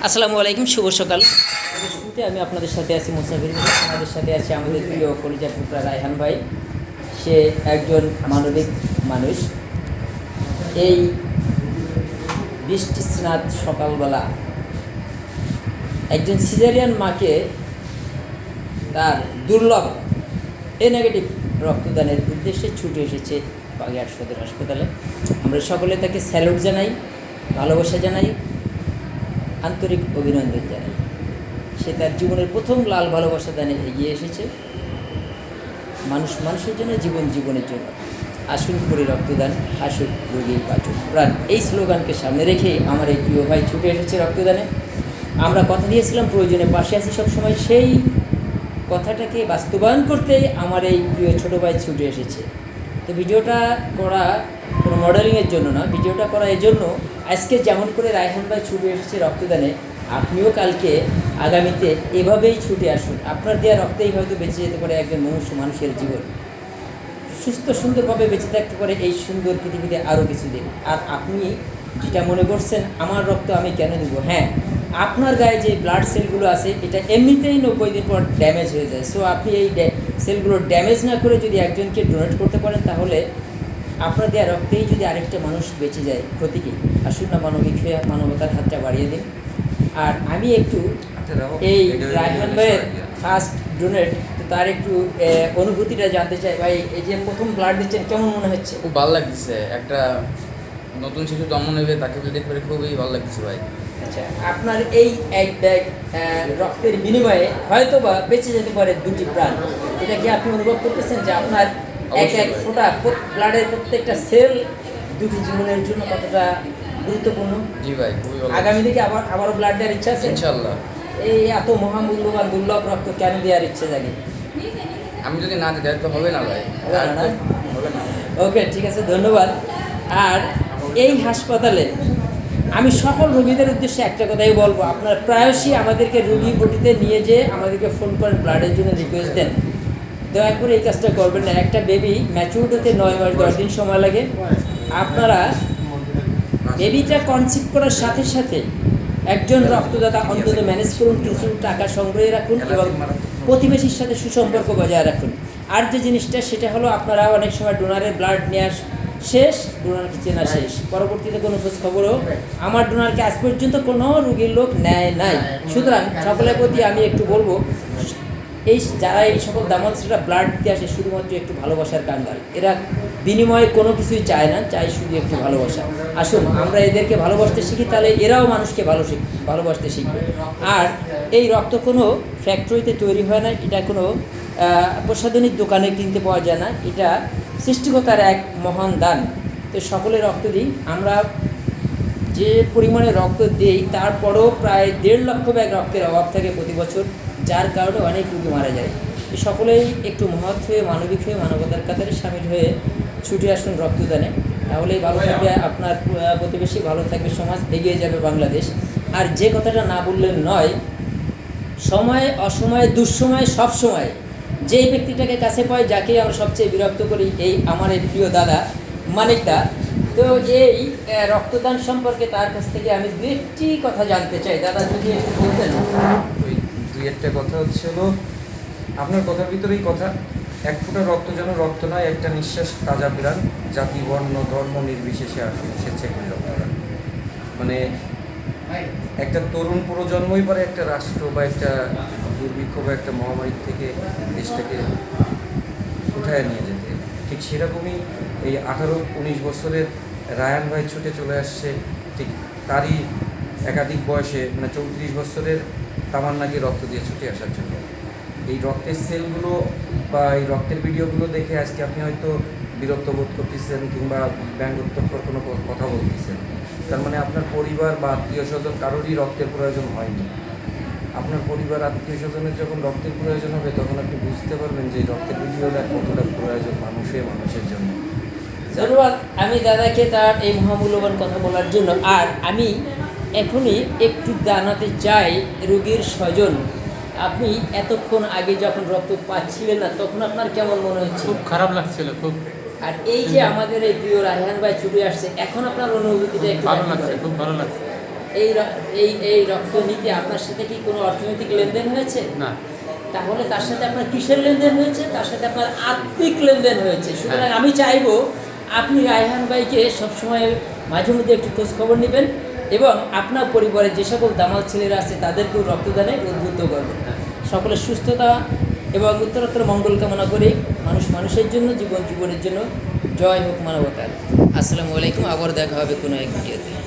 আসসালামু আলাইকুম, শুভ সকাল। শুরুতে আমি আপনাদের সাথে আছি মুসাফির, আমাদের সাথে আছে আমাদের প্রিয় কলিজার টুকরা রায়হান ভাই। সে একজন মানবিক মানুষ। এই বৃষ্টি স্নাত সকালবেলা একজন সিজারিয়ান মাকে তার দুর্লভ নেগেটিভ রক্তদানের উদ্দেশ্যে ছুটে এসেছে বাগেরহাট সদর হাসপাতালে। আমরা সকলে তাকে স্যালুট জানাই, ভালোবাসা জানাই, আন্তরিক অভিনন্দন জানাই। সে তার জীবনের প্রথম লাল ভালোবাসা দানে এগিয়ে এসেছে। মানুষ মানুষের জন্য, জীবন জীবনের জন্য। আসুন করি রক্তদান, হাসুক রোগী বাঁচুক প্রাণ, এই স্লোগানকে সামনে রেখে আমার এই প্রিয় ভাই ছুটে এসেছে রক্তদানে। আমরা কথা দিয়েছিলাম প্রয়োজনে পাশে আছি সবসময়, সেই কথাটাকে বাস্তবায়ন করতে আমার এই প্রিয় ছোটো ভাই ছুটে এসেছে। তো ভিডিওটা করা কোনো মডেলিংয়ের জন্য না, ভিডিওটা করা এই জন্য, আজকে যেমন করে রায়হান ভাই ছুটে এসেছে রক্তদানে, আপনিও কালকে আগামীতে এভাবেই ছুটে আসুন। আপনার দেওয়া রক্তেই হয়তো বেঁচে যেতে পারে একজন মানুষের জীবন, সুস্থ সুন্দরভাবে বেঁচে থাকতে পারে এই সুন্দর পৃথিবীতে আরও কিছুদিন। আর আপনি যেটা মনে করছেন আমার রক্ত আমি কেন দেবো, হ্যাঁ, আপনার গায়ে যে ব্লাড সেলগুলো আছে এটা এমনিতেই 90 দিন পর ড্যামেজ হয়ে যায়। সো আপনি এই সেলগুলো ড্যামেজ না করে যদি একজনকে ডোনেট করতে পারেন, তাহলে আপনার দেওয়া রক্তেই যদি আরেকটা মানুষ বেঁচে যায়, ক্ষতি কি? আসুন না মানবিক হয়ে মানবতার হাতটা বাড়িয়ে দিন। আর আমি একটু এই রায়হান ভাইয়ের ফার্স্ট ডোনেট, তো তার একটু অনুভূতিটা জানতে চাই। ভাই, এই যে প্রথম ব্লাড দিচ্ছেন, কেমন মনে হচ্ছে? খুব ভালো লাগতেছে। একটা নতুন শিশু জন্ম নেবে, তাকে দেখতে পেরে খুবই ভালো লাগতেছে ভাই। আচ্ছা, আপনার এই এক ব্যাগ রক্তের বিনিময়ে হয়তো বা বেঁচে যেতে পারে দুটি প্রাণ, এটা কি আপনি অনুভব করতেছেন যে আপনার এক এক ফোঁটা ব্লাডের প্রত্যেকটা সেল দুটি জীবনের জন্য কতটা গুরুত্বপূর্ণ? জি ভাই, খুবই ভালো। আগামী দিকে আবারও ব্লাড দেওয়ার ইচ্ছা আছে ইনশাআল্লাহ। এই এত মহামূল্যবান দুর্লভ রক্ত কেন দেওয়ার ইচ্ছে জাগে? আমি যদি না দিই তো হবে না ভাই, হবে না। ওকে, ঠিক আছে, ধন্যবাদ। আর এই হাসপাতালে আমি সকল রোগীদের উদ্দেশ্যে একটা কথাই বলবো, আপনারা প্রায়শই আমাদেরকে রোগী ভর্তিতে নিয়ে যেয়ে আমাদেরকে ফোন করেন, ব্লাডের জন্য রিকোয়েস্ট দেন। দয়া করে এই কাজটা করবেন না। একটা বেবি ম্যাচিউরড হতে 9 মাস 10 দিন সময় লাগে। আপনারা বেবিটা কনসিভ করার সাথে সাথে একজন রক্তদাতা অন্তত ম্যানেজ করুন, কিছু টাকা সংগ্রহে রাখুন এবং প্রতিবেশীর সাথে সুসম্পর্ক বজায় রাখুন। আর যে জিনিসটা সেটা হলো, আপনারা অনেক সময় ডোনারের ব্লাড নেওয়া শেষ, ডোনারকে চেনা শেষ, পরবর্তীতে কোনো খোঁজ খবরও আমার ডোনারকে আজ পর্যন্ত কোনো রোগীর লোক নেয় নাই। সুতরাং সকলের প্রতি আমি একটু বলবো, এই যারা এই সকল দামালসরা ব্লাড দিতে আসে শুধুমাত্র একটু ভালোবাসার কাঙ্গাল। এরা বিনিময়ে কোনো কিছুই চায় না, চায় শুধু একটু ভালোবাসা। আসুন আমরা এদেরকে ভালোবাসতে শিখি, তাহলে এরাও মানুষকে ভালোবাসতে শিখবে। আর এই রক্ত কোনো ফ্যাক্টরিতে তৈরি হয় না, এটা কোনো প্রসাধনীর দোকানে কিনতে পাওয়া যায় না, এটা সৃষ্টিকর্তার এক মহান দান। তো সকলে রক্ত দিই। আমরা যে পরিমাণে রক্ত দিই তারপরও প্রায় 1.5 লক্ষ ব্যাগ রক্তের অভাব থাকে প্রতি বছর, যার কারণে অনেক রোগী মারা যায়। সকলেই একটু মহৎ হয়ে, মানবিক হয়ে, মানবতার কাতারে সামিল হয়ে ছুটে আসুন রক্তদানে। তাহলেই ভালো থাকবে আপনার প্রতিবেশী, ভালো থাকবে সমাজ, এগিয়ে যাবে বাংলাদেশ। আর যে কথাটা না বললেন নয়, সময় অসময়ে দুঃসময় সব সময় যেই ব্যক্তিটাকে কাছে পাই, যাকে আমরা সবচেয়ে বিরক্ত করি, এই আমার এই প্রিয় দাদা মানিকদা। তো এই রক্তদান সম্পর্কে তার কাছ থেকে আমি দু একটি কথা জানতে চাই। দাদা, যদি একটু বলতেন। দুই একটা কথা হচ্ছিল, আপনার কথার ভিতরেই কথা, এক ফোঁটা রক্ত যেন রক্ত নয়, একটা নিঃশ্বাস তাজা প্রাণ, জাতি বর্ণ ধর্ম নির্বিশেষে আসুন স্বেচ্ছাকৃত রক্তদান। মানে একটা তরুণ প্রজন্মই পারে একটা রাষ্ট্র বা একটা দুর্ভিক্ষ বা একটা মহামারীর থেকে দেশটাকে উঠায় নিয়ে যেতে। ঠিক সেরকমই এই 18-19 বছরের রায়ান ভাই ছুটে চলে আসছে, ঠিক তারই একাধিক বয়সে, মানে 34 বছরের তামান্নাকে রক্ত দিয়ে ছুটে আসার জন্য। এই রক্তের সেলগুলো বা এই রক্তের ভিডিওগুলো দেখে আজকে আপনি হয়তো বিরক্ত বোধ করতেছেন কিংবা ব্যঙ্গোত্তর কোনো কথা বলতেছেন। তার মানে আপনার পরিবার বা আত্মীয় স্বজন কারোরই রক্তের প্রয়োজন হয়নি। আপনার পরিবার আত্মীয় স্বজনের যখন রক্তের প্রয়োজন হবে, তখন আপনি বুঝতে পারবেন যে রক্তের ভিডিওটা কতটা প্রয়োজন মানুষের জন্য। ধন্যবাদ আমি দাদাকে তার এই মহামূল্যবান কথা বলার জন্য। আর আমি এখনই একটু জানাতে চাই রোগীর স্বজন, আপনি এতক্ষণ আগে যখন রক্ত পাচ্ছিলেন না, তখন আপনার কেমন মনে হচ্ছে? খুব খারাপ লাগছিল, খুব। আর এই যে আমাদের এই প্রিয় রায়হান ভাই ছুটে আসছে, এখন আপনার অনুভূতিটা একটু ভালো লাগছে, খুব ভালো লাগছে। এই রক্ত নিতে আপনার সাথে কি কোনো অর্থনৈতিক লেনদেন হয়েছে? না। তাহলে তার সাথে আপনার কিসের লেনদেন হয়েছে? তার সাথে আপনার আত্মিক লেনদেন হয়েছে। সুতরাং আমি চাইবো আপনি রায়হান ভাইকে সবসময় মাঝে মধ্যে একটু খোঁজ খবর নেবেন এবং আপনার পরিবারের যে সকল দামাল ছেলেরা আছে তাদেরকেও রক্তদানে উদ্বুদ্ধ করবেন। সকলের সুস্থতা এবং উত্তরোত্তর মঙ্গল কামনা করে মানুষ মানুষের জন্য, জীবন জীবনের জন্য। জয় হোক মানবতার। আসসালামু আলাইকুম। আবার দেখা হবে কোনো এক ভিডিওতে।